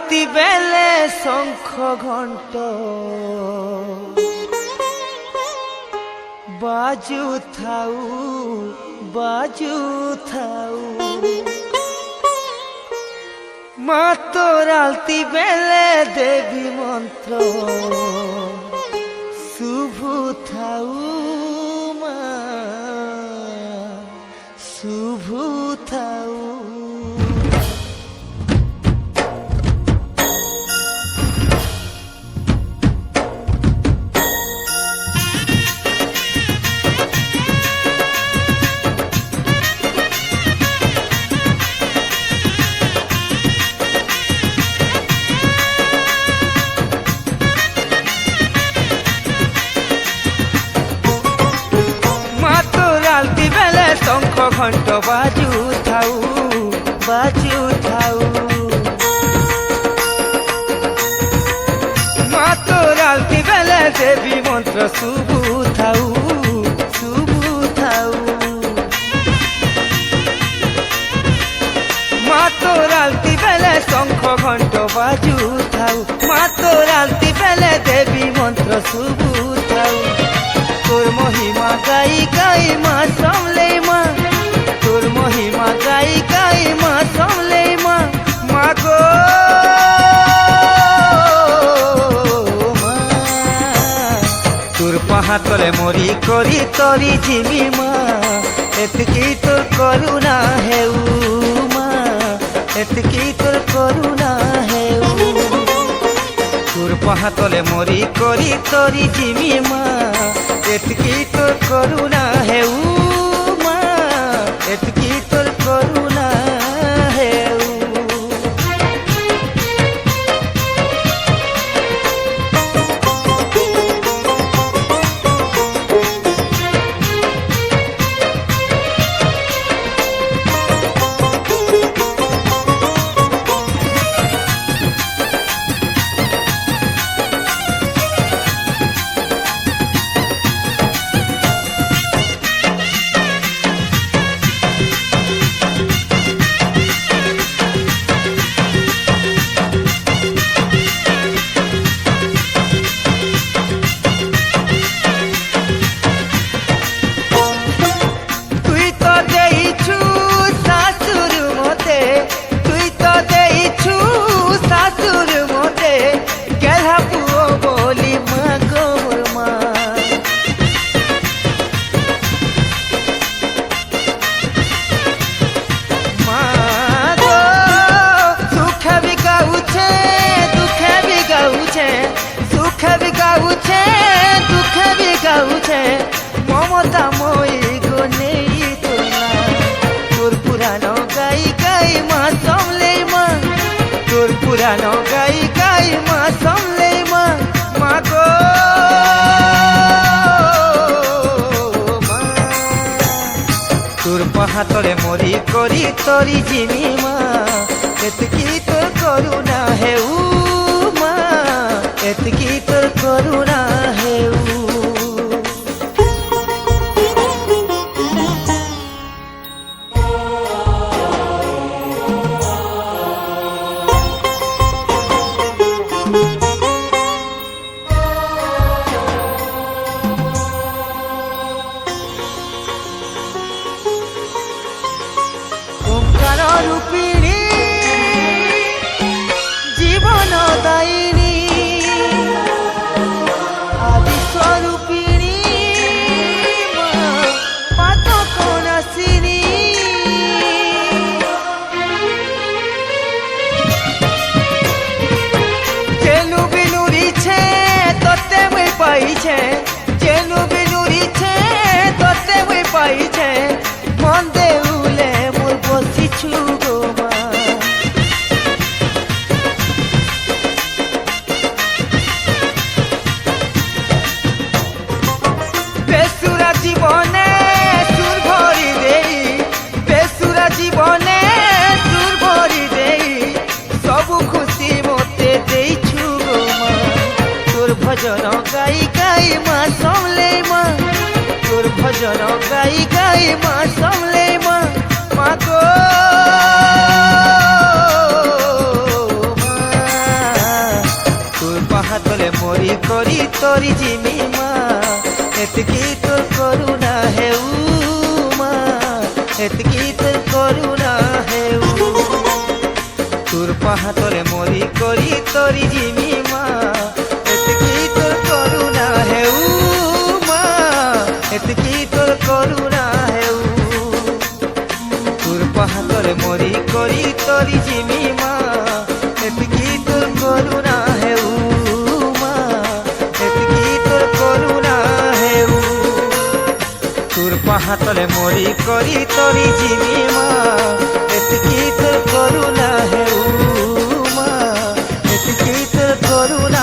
আলতি বেলে শঙ্খ ঘণ্ট বাজু থাউ বাজু থাউ মা তোর আলতি বেলে দেবী মন্ত্র শুভ থাউ মা শুভ থাউ। শঙ্খ ঘণ্ট বাজু থাউ বাজু থাউ মা তোর আলতি বেলে দেবী মন্ত্র শুভ থাউ শুভ থাউ মা তোর আলতি বেলে শঙ্খ ঘণ্ট বাজু থাউ মা তোর আলতি বেলে দেবী মন্ত্র শুভ থাউ। তোর মহিমা গাই গাই মা সামলে মা তোর মহিমা গাই গাই মা সামলে মা মা গো মা তোর পাহাতলে মরি করি তরি জিমি মা এতকি তোর করুণা হেউ মা এতকি তোর করুণা হেউ তোর পাহাতলে মরি করি তরি জিমি মা এতকি তোর করুণা হেউ মা এতকি তোর করুণা হেউ। মমতা মই গনে তোলা তোর পুরানো গাই গাই মা সামলে মা তোর পুরানো গাই গাই মা সামলে মা মা গো মা তোর পাহাতলে মরি করি তরি জিমি মা এতকি তোর করুণা হেউ মা এতকি তোর করুণা হেউ। রূপিণী জীবন দায়িনী আদি স্বরূপিণী পাতক নাসিনী যেনু বিনুরিছে তোতে মই পাইছে যেনু বিনুরিছে তোতে মই পাইছে মন দেউলে মোর বসিছু গো মা বেসুরা জীবনে সুর ভরি দেই বেসুরা জীবনে সুর ভরি দেই সবু খুশি মতে দেইছু গো মা তোর ভজন গাই গাই মা সামলে মা তোর ভজন গাই গাই মা সামলে মা মা গো মা করি তরি জিমি মা এতকি তোর করুণা হেউ মা এতকি তোর করুণা হেউ তোর পাহাতলে মরি করি তরি জিমি মা এতকি তোর করুণা হেউ মা এতকি তোর করুণা হেউ তোর পাহাতলে মরি করি তরি জিমি মা এতকি তোর করুণা হেউ মা এতকি তোর করুণা হেউ তোর পাহাতলে মরি করি তরি জিমি মা এতকি তোর করুণা হেউ মা এতকি তোর করুণা